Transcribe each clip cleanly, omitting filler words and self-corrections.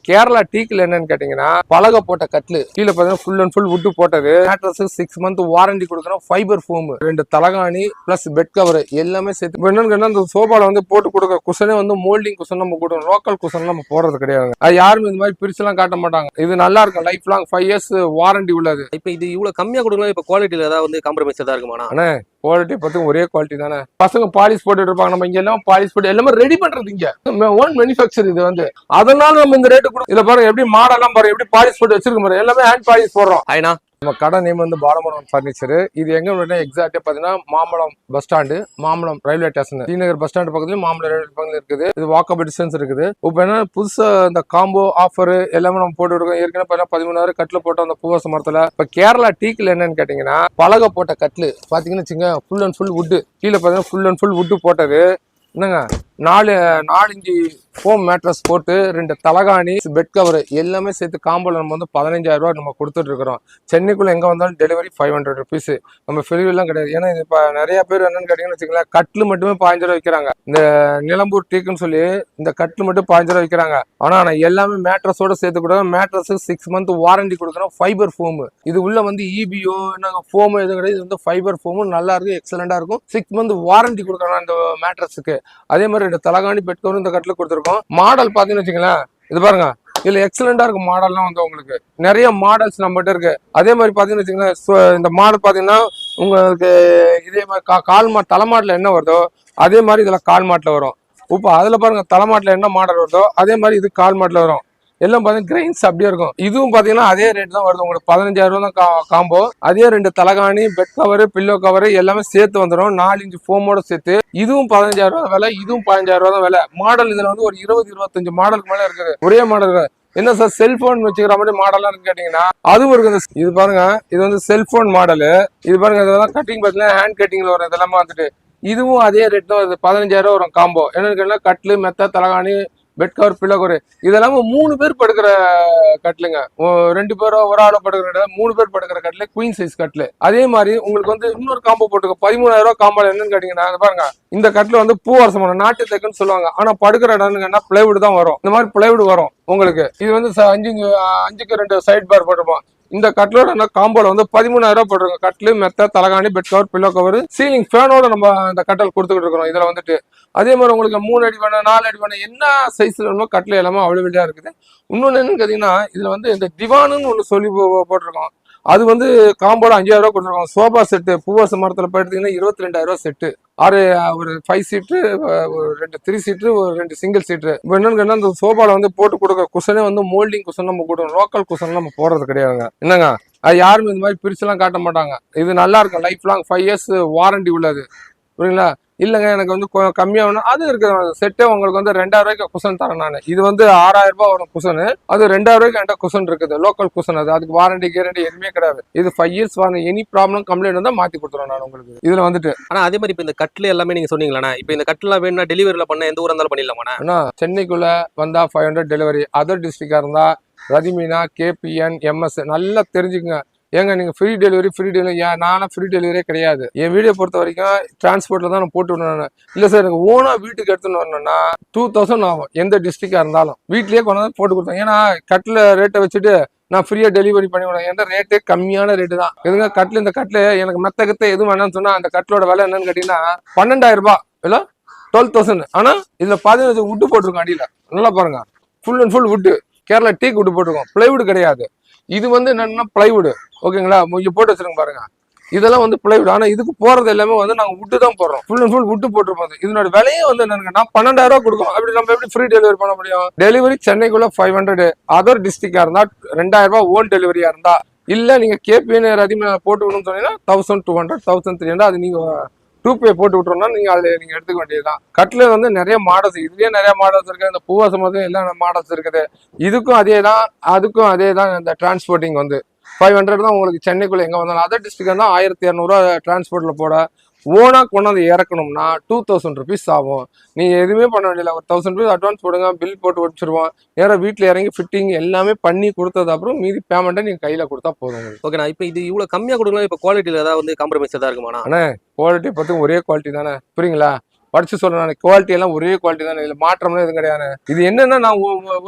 கேரளா டீக்ல என்னன்னு கேட்டீங்கன்னா பலகை போட்ட கட்லு கீழே பார்த்தீங்கன்னா ஃபுல் அண்ட் ஃபுல் வுட்டு போட்டது. மேட்ரஸ் 6 மந்த் வாரண்டி கொடுக்குறோம். ஃபைபர் ஃபோம் 2 தலகாணி பிளஸ் பெட் கவர் எல்லாமே சேர்த்து. இப்போ என்னன்னு கேட்டா இந்த சோபால வந்து போட்டு கொடுக்குற குஷனே வந்து மோல்டிங் குஷன் நம்ம கொடுக்கணும். லோக்கல் குஷன் நம்ம போடுறது கிடையாது. அது யாரும் இந்த மாதிரி பிரிச்சுலாம் காட்ட மாட்டாங்க. இது நல்லா இருக்கும். லைஃப் லாங் 5 இயர்ஸ் வாரண்டி உள்ளது. இப்போ இது இவ்வளவு கம்மியா கொடுக்கலாம். இப்போ குவாலிட்டியில ஏதாவது வந்து காம்ப்ரமைஸ் ஏதாவது இருக்குமாண்ணா? அண்ணே குவாலிட்டி பார்த்து ஒரே குவாலிட்டி தானே. பசங்க பாலிஷ் போட்டுட்டு இருப்பாங்க. நம்ம இங்க எல்லாம் பாலிஷ் போட்டு எல்லாமே ரெடி பண்றது இங்க ஓன் மேனுஃபேக்சர் இது வந்து. அதனால நம்ம இந்த ரேட்டு கூட. இதுல பாருங்க எப்படி மாடெல்லாம் பாருங்க எப்படி பாலிஷ் போட்டு வச்சிருக்க பாருங்க. எல்லாமே ஹேண்ட் பாலிஷ் போடுறோம். ஐனா நம்ம கடை நேம் வந்து பாலமுருகன் ஃபர்னிச்சர். இது எங்க எக்ஸாக்டா பாத்தீங்கன்னா மாம்பழம் பஸ் ஸ்டாண்டு, மாம்பழம் railway station, Srinagar bus stand பக்கத்துல மாம்பழம் ரயில்வே பக்கத்துல இருக்குது. இது வாக்கபிள் டிஸ்டன்ஸ் இருக்குது. இப்போ என்ன புதுசா இந்த காம்போ ஆஃபர் எல்லாமே நம்ம போட்டு இருக்கோம். ஏற்கனவே 13,000 கட்ல போட்டோம் அந்த பூவாச மரத்துல. இப்ப கேரளா டீக்ல என்னன்னு கேட்டீங்கன்னா பலகை போட்ட கட்லு பாத்தீங்கன்னு வச்சுங்க ஃபுல் அண்ட் ஃபுல் வுட். கீழே பாத்தீங்கன்னா ஃபுல் அண்ட் ஃபுல் வுட் போட்டது. என்னங்க 4 இன்ச்சு ஃபோம் மேட்ரஸ் போட்டு 2 தலகாணி பெட் கவர் எல்லாமே சேர்த்து காம்போல நம்ம வந்து 15,000 ரூபாய் நம்ம கொடுத்துட்டு இருக்கிறோம். சென்னைக்குள்ள எங்க வந்தாலும் டெலிவரி 500 ருபீஸ். நம்ம ஃப்ரீலாம் கிடையாது. ஏன்னா இது இப்போ நிறைய பேர் என்னன்னு கேட்டீங்கன்னு வச்சுக்கலாம் கட்லு மட்டுமே 15 ரூபா விற்கிறாங்க. இந்த நிலம்பூர் டீக்குன்னு சொல்லி இந்த கட்லு மட்டும் 15 ரூபா விற்கிறாங்க. ஆனா நான் எல்லாமே மேட்ரஸோட சேர்த்து கூட மேட்ரஸ் 6 மந்த் வாரண்டி கொடுக்குறோம். ஃபைபர் ஃபோம் இது உள்ள வந்து இபிஓ ஃபோம் எதுவும் கிடையாது. இது வந்து ஃபைபர் ஃபோம் நல்லா இருக்கும், எக்ஸலண்டா இருக்கும். 6 மந்த் வாரண்டி கொடுக்குறோம் அந்த மேட்ரஸுக்கு. அதே மாதிரி 2 தலகாணி பெட் கவர் இந்த கட்ல கொடுத்துருக்கோம். மாடல் பாத்தீங்கன்னு வச்சுங்களேன் இது பாருங்க இதுல எக்ஸலண்டா இருக்கும். மாடல்லாம் வந்து உங்களுக்கு நிறைய மாடல்ஸ் நம்மகிட்ட இருக்கு. அதே மாதிரி பாத்தீங்கன்னு வச்சுங்களேன் இந்த மாடல் பாத்தீங்கன்னா உங்களுக்கு இதே மாதிரி தலைமாட்டில் என்ன வருதோ அதே மாதிரி இதுல கால் மாட்டில் வரும். இப்போ அதுல பாருங்க தலைமாட்டில் என்ன மாடல் வருதோ அதே மாதிரி இது கால் மாட்டில் வரும். எல்லாம் பாத்தீங்கன்னா கிரெயின்ஸ் அப்படியே இருக்கும். இதுவும் பாத்தீங்கன்னா அதே ரேட் தான் வருது உங்களுக்கு. 15,000 ரூபா தான் காம்போ. அதே 2 தலகாணி பெட் கவர் பில்லோ கவர் எல்லாமே சேர்த்து வந்துடும். 4 இன்ச்சு ஃபோமோட சேர்த்து. இதுவும் 15,000 ரூபா விலை, இதுவும் 15,000 ரூபா தான் விலை. மாடல் இதுல வந்து ஒரு 20-25 மாடலுக்கு மேல இருக்குது. ஒரே மாடல் என்ன சார் செல்போன் வச்சுக்கிற மாதிரி மாடல்லாம் இருக்கு கேட்டீங்கன்னா அதுவும் இருக்குது. இது பாருங்க இது வந்து செல்போன் மாடலு. இது பாருங்க இதெல்லாம் கட்டிங் பார்த்தீங்கன்னா ஹேண்ட் கட்டிங்ல வரும். இதெல்லாமே வந்துட்டு இதுவும் அதே ரேட் தான் வருது. 15,000 ரூபா வரும் காம்போ. என்னன்னு கேட்டீங்கன்னா கட்லு மெத்த தலகாணி பெட் கவர் பில்லோ கவர் இதெல்லாம 3 பேர் படுக்கிற கட்லுங்க. 2 பேரோ ஒரு ஆளோ படுக்கிற 3 பேர் படுக்கிற கட்ல குயின் சைஸ் கட்லு. அதே மாதிரி உங்களுக்கு வந்து இன்னொரு காம்போ போட்டுக்க 13,000 ரூபாய் காம்போ. என்னன்னு கேட்டீங்கன்னா பாருங்க இந்த கட்ல வந்து பூவரசமான நாட்டு தெக்குன்னு சொல்லுவாங்க. ஆனா படுக்கிற இடம்னா பிளைவுட் தான் வரும். இந்த மாதிரி பிளைவுட் வரும் உங்களுக்கு. இது வந்து 5க்கு 2 சைட் பார் போட்டுப்போம். இந்த கட்லோட காம்போல வந்து 13,000 ரூபாய் போட்டிருக்கோம். கட்லு மெத்த தலகாணி bed cover pillow cover ceiling ஃபேனோட நம்ம இந்த கட்டல் கொடுத்துக்கிட்டு இருக்கிறோம். இதுல வந்துட்டு அதே மாதிரி உங்களுக்கு 3 அடி வேணும் 4 அடி வேணும் என்ன சைஸ்ல வேணுமோ கட்ல எல்லாமே அவைலபிளா இருக்குது. இன்னொன்னு என்னன்னு கேட்டீங்கன்னா இதுல வந்து இந்த டிவானுன்னு ஒண்ணு சொல்லி போட்டிருக்கோம். அது வந்து காம்போல 5,000 ரூபாய் கொடுத்துருக்கோம். சோபா செட்டு பூவாச மரத்துல போயிட்டீங்கன்னா 22,000 ரூபாய் செட்டு. ஒரு 5 சீட்டு, ஒரு 2 3 சீட்டு, ஒரு 2 சிங்கிள் சீட்டு. இப்போ என்னன்னு கேட்டா இந்த சோபால வந்து போட்டு கொடுக்குற குஷனே வந்து மோல்டிங் குஷன் நம்ம கொடுக்கணும். லோக்கல் குஷன் நம்ம போடுறது கிடையாதுங்க. என்னங்க அது யாரும் இந்த மாதிரி பிரிச்சுலாம் காட்ட மாட்டாங்க. இது நல்லா இருக்கும். லைஃப் லாங் 5 இயர்ஸ் வாரண்டி உள்ளது. புரியுங்களா? இல்லைங்க எனக்கு வந்து கம்மியாக வேணும் அது இருக்குது. செட்டே உங்களுக்கு வந்து 2,000 ரூபாய்க்கு குஷன் தரேன் நான். இது வந்து 6,000 ரூபாய் வரும் குஷனு. அது 2,000 ரூபாய்க்கு என்கிட்ட குஷன் இருக்குது. லோக்கல் குஷன் அது. அதுக்கு வாரண்டி கேரண்டி எதுவுமே கிடையாது. இது 5 இயர்ஸ் வாங்க. எனி ப்ராப்ளம் கம்ப்ளைண்ட் வந்தால் மாற்றி கொடுத்துருவேன் நான் உங்களுக்கு. இதுல வந்துட்டு ஆனா அதே மாதிரி இப்போ இந்த கட்ல எல்லாமே நீங்க சொன்னீங்களா? இப்போ இந்த கட்லாம் வேணும்னா டெலிவரியில பண்ண எந்த ஊரா இருந்தாலும் பண்ணிடலாமா? ஆனா சென்னைக்குள்ள வந்தா 500 டெலிவரி. அதர் டிஸ்ட்ரிக்டா இருந்தா ரதிமீனா கேபிஎன் எம்எஸ் நல்லா தெரிஞ்சுக்குங்க. ஏங்க நீங்க ஃப்ரீ டெலிவரி நானும் ஃப்ரீ டெலிவரியே கிடையாது. என் வீடியோ பொறுத்த வரைக்கும் டிரான்ஸ்போர்ட்ல தான் நான் போட்டு விடணும். இல்ல சார் எனக்கு ஓனா வீட்டுக்கு எடுத்துன்னு வரணும்னா 2,000 ஆகும். எந்த டிஸ்ட்ரிக்டா இருந்தாலும் வீட்லயே கொண்டாந்து போட்டு கொடுத்தேன். ஏன்னா கட்டில ரேட்டை வச்சுட்டு நான் ஃப்ரீயா டெலிவரி பண்ணி விடுவேன். எந்த ரேட்டு கம்மியான ரேட்டு தான். எதுங்க கட்டில இந்த கட்டில எனக்கு மெத்த கத்த எதுவும் வேணாம்னு சொன்னா அந்த கட்டிலோட விலை என்னன்னு கேட்டீங்கன்னா 12,000 ரூபாய் இல்ல 12,000. ஆனா இதுல 15 வுட்டு போட்டிருக்கோம். அடியில நல்லா பாருங்க full and full wood. Kerala teak wood போட்டிருக்கோம். பிளைவுட் கிடையாது. இது வந்து என்னன்னா பிளைவுட். ஓகேங்களா? இங்க போட்டு வச்சிருங்க பாருங்க. இதெல்லாம் வந்து பிளைவுட். ஆனா இதுக்கு போறது எல்லாமே வந்து நாங்க வுட்டு தான் போடுறோம். ஃபுல் அண்ட் ஃபுல் வுட்டு போட்டுருப்போம். இதனோட விலையே வந்து என்னன்னா 12,000 ரூபாய் கொடுக்கும். அப்படி நம்ம எப்படி ஃப்ரீ டெலிவரி பண்ண முடியும்? டெலிவரி சென்னைக்குள்ள 500. அதர் டிஸ்ட்ரிக்டா இருந்தா 2,000 ரூபாய் ஓன் டெலிவரியா இருந்தா. இல்ல நீங்க கேபிஎன் அதிகமாக போட்டு விடணும்னு சொன்னீங்கன்னா 1,200 1,300 அது நீங்க 2 போட்டு விட்டுறோம்னா நீங்க அதுல நீங்க எடுத்துக்க வேண்டியதுதான். கட்ல வந்து நிறைய மாடல்ஸ் இதுலயே நிறைய மாடல்ஸ் இருக்கு. இந்த பூவாசம் எல்லாம் மாடல்ஸ் இருக்குது. இதுக்கும் அதே தான் அதுக்கும் அதே தான். இந்த டிரான்ஸ்போர்ட்டிங் வந்து 500 தான் உங்களுக்கு சென்னைக்குள்ள எங்க வந்தாலும். அதர் டிஸ்ட்ரிக்ட் தான் 1,200 ரூபா டிரான்ஸ்போர்ட்ல போட. ஓனா கொண்டாந்து இறக்கணும்னா 2,000 ருபீஸ் ஆகும். நீங்க எதுவுமே பண்ண வேண்டியதில்லை. ஒரு 1,000 ருபீஸ் அட்வான்ஸ் போடுங்க. பில் போட்டு வச்சிருவோம். நேராக வீட்டில் இறங்கி ஃபிட்டிங் எல்லாமே பண்ணி கொடுத்தது அப்புறம் மீதி பேமெண்ட்டை நீங்க கையில கொடுத்தா போதும். ஓகேண்ணா. இப்போ இது இவ்வளவு கம்மியா கொடுக்கலாம். இப்போ குவாலிட்டியில ஏதாவது வந்து காம்ப்ரமைஸ் ஏதாவது இருக்குமாண்ணா? அண்ணே குவாலிட்டி பார்த்து ஒரே குவாலிட்டி தானே. புரியுங்களா? படிச்சு சொல்றேன், குவாலிட்டி எல்லாம் ஒரே குவாலிட்டி தான், இதுல மாற்றம்லாம் எதுவும் கிடையாது. இது என்னன்னா நான்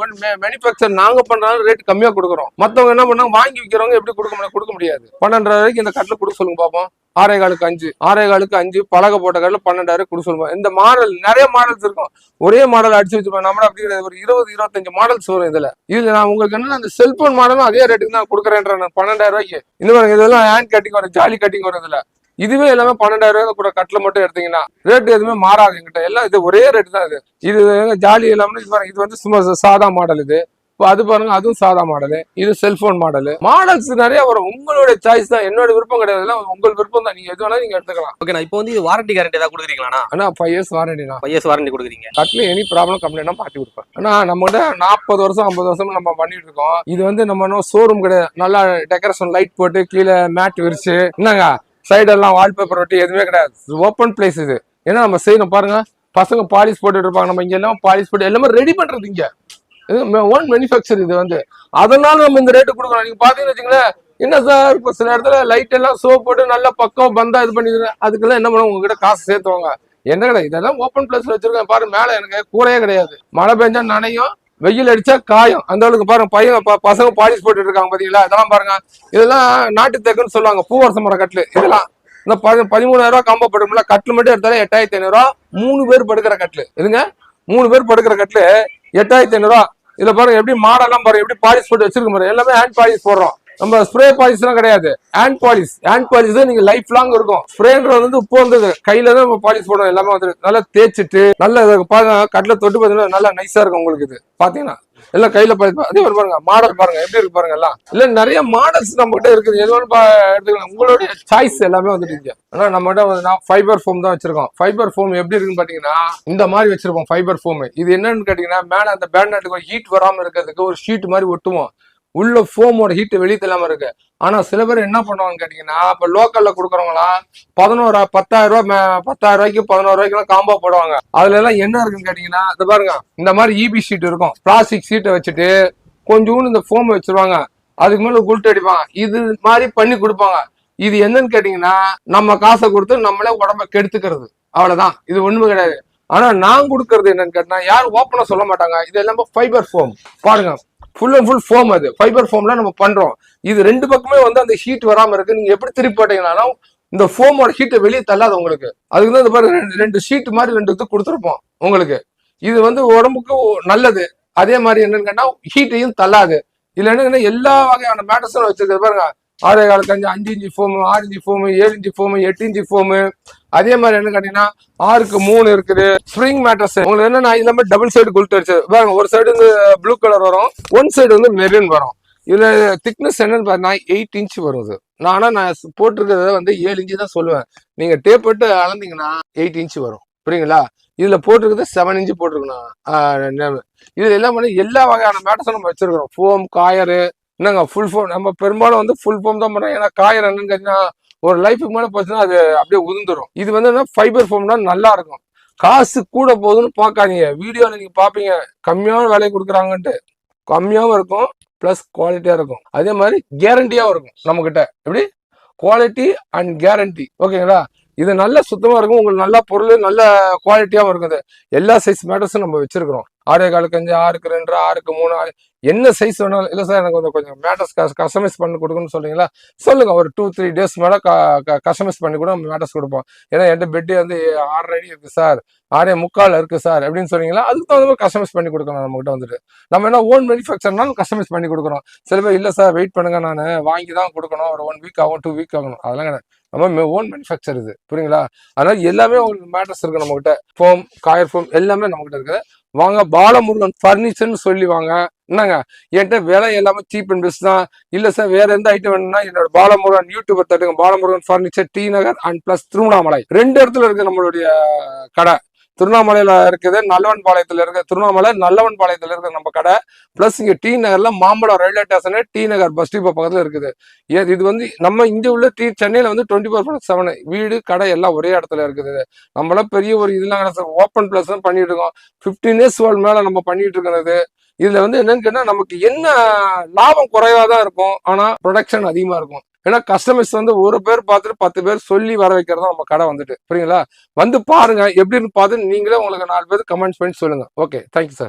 மேனுஃபேக்சர் நாங்க பண்றதுனால ரேட் கம்மியா கொடுக்குறோம். மத்தவங்க என்ன பண்ணாங்க, வாங்கி விற்கிறவங்க எப்படி கொடுக்க முடியாது. 12,000 ரூபாய்க்கு இந்த கட்டில் கொடுக்க சொல்லுங்க பாப்போம். 6,4 5 பலகை போட்ட கட்டில் 12,000 கொடுக்க சொல்லுவோம். இந்த மாடல் நிறைய மாடல்ஸ் இருக்கும், ஒரே மாடல் அடிச்சு வச்சுப்போம். நம்மள அப்படி கிடையாது, ஒரு 20-25 மாடல்ஸ் வரும் இதுல நான் உங்களுக்கு என்ன அந்த செல்போன் மாடலும் அதே ரேட்டுக்கு தான் கொடுக்குறேன்ற 12,000 ரூபாய்க்கு. இன்னும் இதெல்லாம் ஹேண்ட் கட்டிங் வரும், ஜாலி கட்டிங் வரும். இதுல இதுவே எல்லாமே 12,000 ரூபாய் கூட கட்டில மட்டும் எடுத்தீங்கன்னா ரேட் எதுவுமே மாறாது எங்கிட்ட, எல்லாம் இது ஒரே ரேட் தான். இது ஜாலி எல்லாமே இது வந்து சும்மா சாதா மாடல். இது அது பாருங்க, அதுவும் சாதா மாடலு, இது செல்போன் மாடலு. மாடல்ஸ் நிறைய வரும், உங்களுடைய சாய்ஸ் தான், என்னோட விருப்பம் கிடையாது, உங்கள் விருப்பம் தான். நீங்க எது வேணாலும் நீங்க எடுத்துக்கலாம். ஓகேண்ணா, இப்போ வந்து இது வாரண்டி கேரண்டி ஏதாவது கொடுக்குறீங்களா? ஆனா 5 years வாரண்டி தான். 5 years வாரண்டி கொடுக்குறீங்க. கட்டில எனி ப்ராப்ளம் கம்ப்ளைண்ட்னா மாட்டி கொடுப்பேன். ஆனா நம்ம வந்து 40 வருஷம் 50 வருஷம் நம்ம பண்ணிட்டு இருக்கோம். இது வந்து நம்ம ஷோரூம் கிடையாது, நல்லா டெக்கரேஷன் லைட் போட்டு கீழே மேட் விரிச்சு என்னங்க சைடெல்லாம் வால்பேப்பர் ஒட்டி எதுவுமே கிடையாது. ஓப்பன் பிளேஸ் இது. ஏன்னா நம்ம செய்யணும் பாருங்க, பசங்க பாலிஷ் போட்டுட்டு இருப்பாங்க, நம்ம இங்க எல்லாம் பாலிஷ் போட்டு எல்லாமே ரெடி பண்றது இங்க ஓன் மேனுஃபேக்சர். இது வந்து அதனால நம்ம இந்த ரேட்டு கொடுக்குறோம். நீங்க பாத்தீங்கன்னு வச்சுங்களேன், என்ன சார் இப்போ சில இடத்துல லைட் எல்லாம் சோப் போட்டு நல்லா பக்கம் பந்தா இது பண்ணிடுறேன், அதுக்கெல்லாம் என்ன பண்ணுவோம், உங்ககிட்ட காசு சேர்த்துவாங்க. என்ன கிடையாது, இதெல்லாம் ஓப்பன் பிளேஸ்ல வச்சிருக்கேன் பாரு. மேல எனக்கு கூரையே கிடையாது, மழை பெஞ்சா நனையும், வெயில் அடிச்சா காயம், அந்த அளவுக்கு பாருங்க. பசங்க பாலிஷ் போட்டுட்டு இருக்காங்க பாத்தீங்களா, இதெல்லாம் பாருங்க. இதெல்லாம் நாட்டு தேக்குன்னு சொல்லுவாங்க, பூவரச மர கட்டில். இதெல்லாம் இந்த 13,000 ரூபாய் காம்போ படும்ல, கட்டில் மட்டும் எடுத்தாலே 8,500 ரூபா. 3 பேர் படுக்கிற கட்டில் இதுங்க, 3 பேர் படுக்கிற கட்டில் 8,500 ரூபா. இதுல பாருங்க எப்படி மாடெல்லாம் பாருங்க, எப்படி பாலிஷ் போட்டு வச்சிருக்க பாருங்க. எல்லாமே ஹேண்ட் பாலிஷ் போடுறோம், நம்ம ஸ்ப்ரே பாலிஷ் எல்லாம் கிடையாது. ஹேண்ட் பாலிஷ் தான் நீங்க லைஃப் லாங் இருக்கும். ஸ்ப்ரேன்றது வந்து இப்போ வந்தது, கையில தான் நம்ம பாலிஷ் போடுறோம். எல்லாமே வந்து நல்லா தேய்ச்சிட்டு நல்லா பாருங்க, கட்டில தொட்டு பார்த்தீங்கன்னா நல்லா நைஸா இருக்கும் உங்களுக்கு. இது பாத்தீங்கன்னா எல்லாம் கையில அதே மாதிரி பாருங்க, மாடல் பாருங்க எப்படி இருக்கு பாருங்க. எல்லாம் இல்ல நிறைய மாடல்ஸ் நம்ம கிட்ட இருக்குது, எது எடுத்துக்கலாம், உங்களுடைய சாய்ஸ் எல்லாமே வந்துட்டு. ஆனா நம்ம கிட்ட ஃபைபர் ஃபோம் தான் வச்சிருக்கோம். ஃபைபர் ஃபோம் எப்படி இருக்குன்னு பாத்தீங்கன்னா இந்த மாதிரி வச்சிருப்போம் ஃபைபர் ஃபோம். இது என்னன்னு கேட்டீங்கன்னா, மேல அந்த பேனட்டுக்கு ஹீட் வராம இருக்கிறதுக்கு ஒரு ஷீட் மாதிரி ஒட்டுவோம். உள்ள ஃபோமோட ஹீட் வெளியே தெல்லாம இருக்கு. ஆனா சில பேர் என்ன பண்ணுவாங்கன்னு கேட்டீங்கன்னா, இப்ப லோக்கல்ல கொடுக்குறவங்களாம் 10,000 ரூபாய்க்கு 11 ரூபாய்க்கு காம்போ போடுவாங்க. அதுல எல்லாம் என்ன இருக்குன்னு கேட்டீங்கன்னா, இது பாருங்க, இந்த மாதிரி இபி ஷீட் இருக்கும், பிளாஸ்டிக் ஷீட்டை வச்சுட்டு கொஞ்சோண்டு இந்த ஃபோம் வச்சிருவாங்க, அதுக்கு மேல குல்ட் அடிப்பாங்க, இது மாதிரி பண்ணி கொடுப்பாங்க. இது என்னன்னு கேட்டீங்கன்னா, நம்ம காசை கொடுத்து நம்மளே உடம்ப கெடுத்துக்கிறது, அவ்வளவுதான். இது ஒண்ணுமே கிடையாது. ஆனா நான் கொடுக்கறது என்னன்னு கேட்டா, யாரும் ஓப்பனா சொல்ல மாட்டாங்க. இது எல்லாமே ஃபைபர் ஃபோம் பாருங்க, ஃபுல் அண்ட் ஃபுல் ஃபோம். அது ஃபைபர் ஃபோம்ல நம்ம பண்றோம். இது 2 பக்கமே வந்து அந்த ஹீட் வராம இருக்கு. நீங்க எப்படி திருப்பி போட்டீங்கன்னா இந்த ஃபோமோட ஹீட்டை வெளியே தள்ளாது உங்களுக்கு. அதுக்கு தான் இந்த பாருங்க, 2 ஷீட் மாதிரி 2 இது கொடுத்துருப்போம் உங்களுக்கு. இது வந்து உடம்புக்கு நல்லது. அதே மாதிரி என்னன்னு கேட்டா ஹீட்டையும் தள்ளாது. இதுல என்ன எல்லா வகையான மேட்டர்ஸும் வச்சிருக்கிறது பாருங்க. 6,4 5 inch foam, 6 inch foam, 7 inch foam, 8 inch foam. அதே மாதிரி என்ன கேட்டீங்கன்னா 6க்கு 3 இருக்குது. ஸ்ப்ரிங் மேட்டர்ஸ் உங்களுக்கு என்னன்னா எல்லாமே டபுள் சைடு குல்ட் அடிச்சு பாருங்க. ஒரு சைடு வந்து ப்ளூ கலர் வரும், ஒன் சைடு வந்து மெரூன் வரும். இதுல திக்னஸ் என்னன்னு பாத்தீங்கன்னா 8 இன்ச் வருது. நான் போட்டிருக்கிறத வந்து 7 இன்ச்சு தான் சொல்லுவேன். நீங்க டேப் போட்டு அளந்தீங்கன்னா 8 இன்ச் வரும், புரியுங்களா? இதுல போட்டிருக்கிறது 7 இன்ச்சு போட்டிருக்கணும். இதுல எல்லாம் பண்ணி எல்லா வகையான மேட்டர்ஸும் நம்ம வச்சிருக்கிறோம். ஃபோம், காயரு, என்னங்க ஃபுல் ஃபோம். நம்ம பெரும்பாலும் வந்து ஃபுல் ஃபோம் தான் பண்றோம். ஏன்னா காயர் என்னன்னு கேட்டீங்கன்னா ஒரு லைஃபுக்கு மேல போச்சுன்னா அது அப்படியே உதிர்ந்துடும். இது வந்து ஃபைபர் ஃபோம்னா நல்லா இருக்கும். காசு கூட போகுதுன்னு பார்க்காதீங்க, வீடியோல நீங்க பாப்பீங்க கம்மியான விலை கொடுக்குறாங்கன்ட்டு. கம்மியாவும் இருக்கும், பிளஸ் குவாலிட்டியா இருக்கும். அதே மாதிரி கேரண்டியாவும் இருக்கும். நம்ம கிட்ட எப்படி குவாலிட்டி அண்ட் கேரண்டி, ஓகேங்களா? இது நல்ல சுத்தமா இருக்கும், உங்களுக்கு நல்ல பொருள் நல்ல குவாலிட்டியாவும் இருக்குது. எல்லா சைஸ் மேட்டர்ஸும் நம்ம வச்சிருக்கிறோம். 6,4 5, 6க்கு 2, 6க்கு 3, என்ன சைஸ் வேணாலும். இல்லை சார் எனக்கு கொஞ்சம் மேட்டர்ஸ் கஸ்டமைஸ் பண்ணி கொடுக்கணும்னு சொல்றீங்களா, சொல்லுங்க. ஒரு 2-3 டேஸ் மேல கஸ்டமைஸ் பண்ணி கூட நம்ம மேட்டர்ஸ் கொடுப்போம். ஏன்னா என்கிட்ட பெட் வந்து 6 அடி இருக்கு சார், 6.75 இருக்கு சார் அப்படின்னு சொன்னீங்களா, அதுக்கு தகுந்த மாதிரி கஸ்டமைஸ் பண்ணி கொடுக்கணும். நம்ம கிட்ட வந்துட்டு நம்ம என்ன ஓன் மேனுஃபேக்சர்னாலும் கஸ்டமைஸ் பண்ணி கொடுக்குறோம். சில பேர் இல்லை சார் வெயிட் பண்ணுங்க, நான் வாங்கி தான் கொடுக்கணும், ஒரு 1 வீக் ஆகும் 2 வீக் ஆகணும், அதெல்லாம் கிடையாது. நம்ம ஓன் மேனுஃபேக்சர் இது, புரியுங்களா? அதனால எல்லாமே உங்களுக்கு மேட்டர்ஸ் இருக்கு நம்ம கிட்ட. ஃபோம், காயர் ஃபோம் எல்லாமே நம்ம கிட்ட இருக்குது. வாங்க, பாலமுருகன் ஃபர்னிச்சர்னு சொல்லி வாங்க. என்னங்க என்கிட்ட விலை எல்லாமே சீப் அண்ட் பெஸ்ட் தான். இல்ல சார் வேற எந்த ஐட்டம் வேணும்னா என்னோட பாலமுருகன் யூடியூபர் தட்டுங்க. Balamurugan furniture, T Nagar and plus Tiruvannamalai 2 இடத்துல இருக்கு நம்மளுடைய கடை. திருவண்ணாமலையில இருக்குது, நல்லவன் பாளையத்துல இருக்கு. திருவண்ணாமலை நல்லவன் பாளையத்துல இருக்கு நம்ம கடை. பிளஸ் இங்க டி நகர்ல மாம்பழம் ரயில்வே ஸ்டேஷன், டி நகர் பஸ் டிப்போ பக்கத்துல இருக்குது. இது வந்து நம்ம இங்க உள்ள சென்னையில வந்து 24/7 வீடு கடை எல்லாம் ஒரே இடத்துல இருக்குது. நம்மள பெரிய ஒரு இதெல்லாம் ஓப்பன் பிளஸ் தான் பண்ணிட்டு இருக்கோம். 15 years மேல நம்ம பண்ணிட்டு இருக்கிறது. இதுல வந்து என்னன்னு கேட்டா நமக்கு என்ன லாபம் குறைவாதான் இருக்கும், ஆனா ப்ரொடக்ஷன் அதிகமா இருக்கும். ஏன்னா கஸ்டமர்ஸ் வந்து ஒரு பேர் பார்த்துட்டு 10 பேர் சொல்லி வர வைக்கிறதா நம்ம கடை வந்துட்டு, புரியுங்களா? வந்து பாருங்க, எப்படின்னு பார்த்து நீங்களே உங்களுக்கு 4 பேர் கமெண்ட்ஸ் பண்ணி சொல்லுங்க. Okay, thank you sir.